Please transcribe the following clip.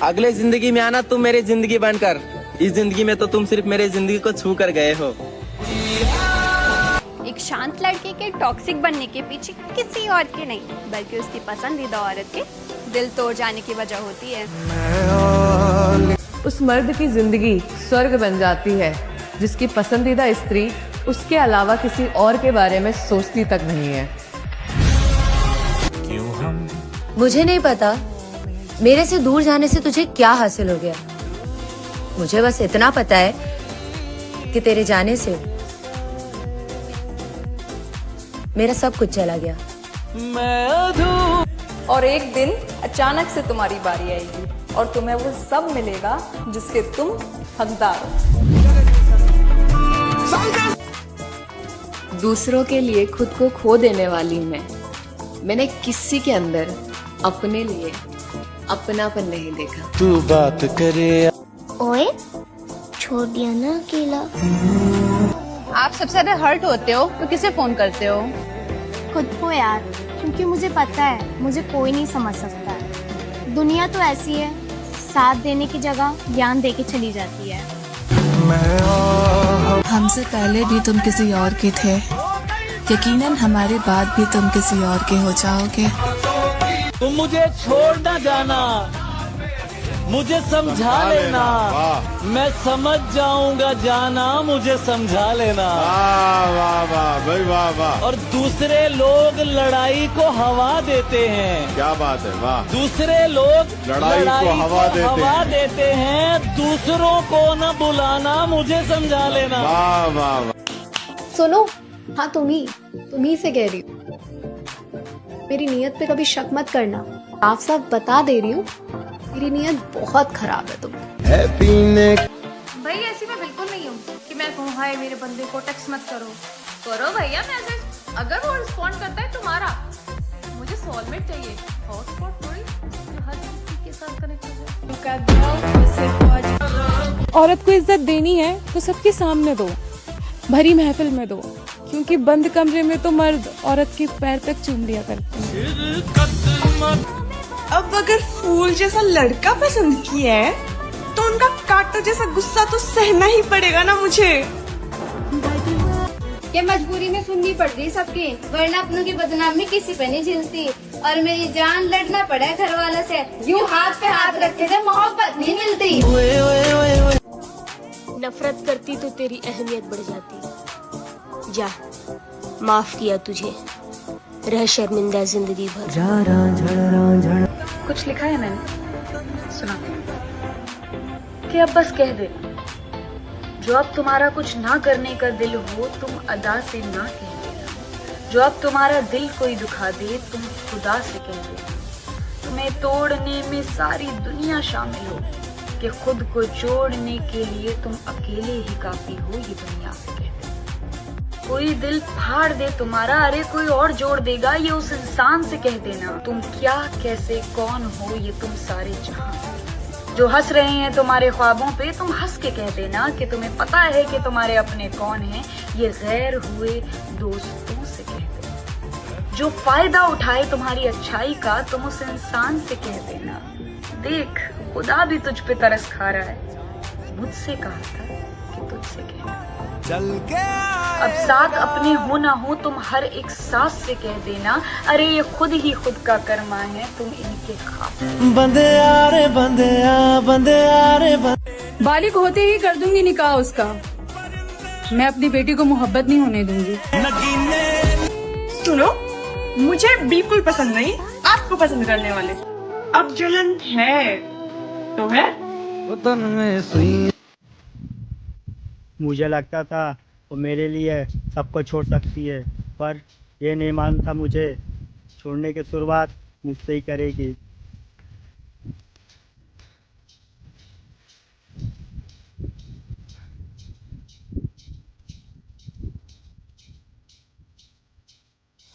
अगले जिंदगी में आना तुम मेरी जिंदगी बनकर। इस जिंदगी में तो तुम सिर्फ मेरी जिंदगी को छू कर गए हो। एक शांत लड़के के टॉक्सिक बनने के पीछे किसी और की नहीं बल्कि उसकी पसंदीदा औरत के दिल तोड़ जाने की वजह होती है। उस मर्द की जिंदगी स्वर्ग बन जाती है जिसकी पसंदीदा स्त्री उसके अलावा किसी और के बारे में सोचती तक नहीं है। मुझे नहीं पता मेरे से दूर जाने से तुझे क्या हासिल हो गया। मुझे बस इतना पता है कि तेरे जाने से मेरा सब कुछ चला गया। और एक दिन अचानक से तुम्हारी बारी आएगी और तुम्हें वो सब मिलेगा जिसके तुम हकदार हो। दूसरों के लिए खुद को खो देने वाली मैंने किसी के अंदर अपने लिए अपनापन नहीं देखा। तू बात करे ओए छोड़ दिया ना अकेला। आप सबसे ज्यादा हर्ट होते हो तो किसे फोन करते हो? खुद को यार, क्योंकि मुझे पता है मुझे कोई नहीं समझ सकता। दुनिया तो ऐसी है, साथ देने की जगह ज्ञान दे के चली जाती है। हमसे पहले भी तुम किसी और के थे, यकीनन हमारे बाद भी तुम किसी और के हो जाओगे। तुम मुझे छोड़ ना जाना, मुझे समझा लेना। मैं समझ जाऊंगा जाना, मुझे समझा लेना। वाह वाह भाई वाह वाह। और दूसरे लोग लड़ाई को हवा देते हैं। क्या बात है, वाह। दूसरे लोग लड़ाई को हवा देते हैं। दूसरों को न बुलाना, मुझे समझा लेना। वाह वाह वाह। सुनो, हाँ तुम ही से कह रही हूँ। मेरी नीयत पे कभी शक मत करना, साफ साफ बता दे रही हूँ, मेरी नीयत बहुत खराब है। तुम भाई ऐसी मैं बिल्कुल नहीं हूँ कि मैं कहूँ हाय मेरे बंदे को टेक्स्ट मत करो। करो भैया मैसेज, अगर वो रिस्पॉन्ड करता है तुम्हारा। मुझे सोलमेट चाहिए, हॉटस्पॉट थोड़ी जो हर किसी के साथ कनेक्ट हो जाए। औरत को इज्जत देनी है तो सबके सामने दो, भरी महफिल में दो, क्योंकि बंद कमरे में तो मर्द औरत के पैर तक चूम लिया करते हैं। अब अगर फूल जैसा लड़का पसंद किया है तो उनका कांटो जैसा गुस्सा तो सहना ही पड़ेगा ना मुझे। ये मजबूरी में सुननी पड़ रही सबकी, वरना अपनों की बदनामी किसी पे नहीं झेलती। और मेरी जान लड़ना पड़ा है घर वालों से, यूं हाथ पे हाथ रखे से मोहब्बत नहीं मिलती। नफरत करती तो तेरी अहमियत बढ़ जाती। जा, माफ किया तुझे, रह शर्मिंदा जिंदगी भर। कुछ लिखा है मैंने, सुना कि अब बस कह दे, जो अब तुम्हारा कुछ ना करने का दिल हो तुम अदा से ना कह देना। जो अब तुम्हारा दिल कोई दुखा दे तुम खुदा से कह देना। तुम्हें तोड़ने में सारी दुनिया शामिल हो कि खुद को जोड़ने के लिए तुम अकेले ही काफी हो, ये दुनिया से कह देना। कोई दिल फाड़ दे तुम्हारा, अरे कोई और जोड़ देगा, ये उस इंसान से कह देना। तुम क्या कैसे कौन हो ये तुम सारे जहां से। जो हंस रहे हैं तुम्हारे ख्वाबों पे तुम हंस के कह देना कि तुम्हें पता है कि तुम्हारे अपने कौन हैं, ये गैर हुए दोस्तों से कह देना। जो फायदा उठाए तुम्हारी अच्छाई का तुम उस इंसान से कह देना। देख खुदा भी तुझ पे तरस खा रहा है, मुझसे कहा था कि तुझसे कहना। अब साथ अपने हो ना हो तुम हर एक सांस से कह देना, अरे ये खुद ही खुद का कर्मा है, तुम इनके खास। बंदे आ रे बंदे आ, बंदे आ रे बंदे। बालिग होते ही कर दूंगी निकाह उसका। मैं अपनी बेटी को मोहब्बत नहीं होने दूंगी। सुनो, मुझे बिल्कुल पसंद नहीं आपको पसंद करने वाले। अब जलन है तो है। मुझे लगता था वो मेरे लिए सबको छोड़ सकती है, पर ये नहीं मानता मुझे छोड़ने की शुरुआत मुझसे ही करेगी।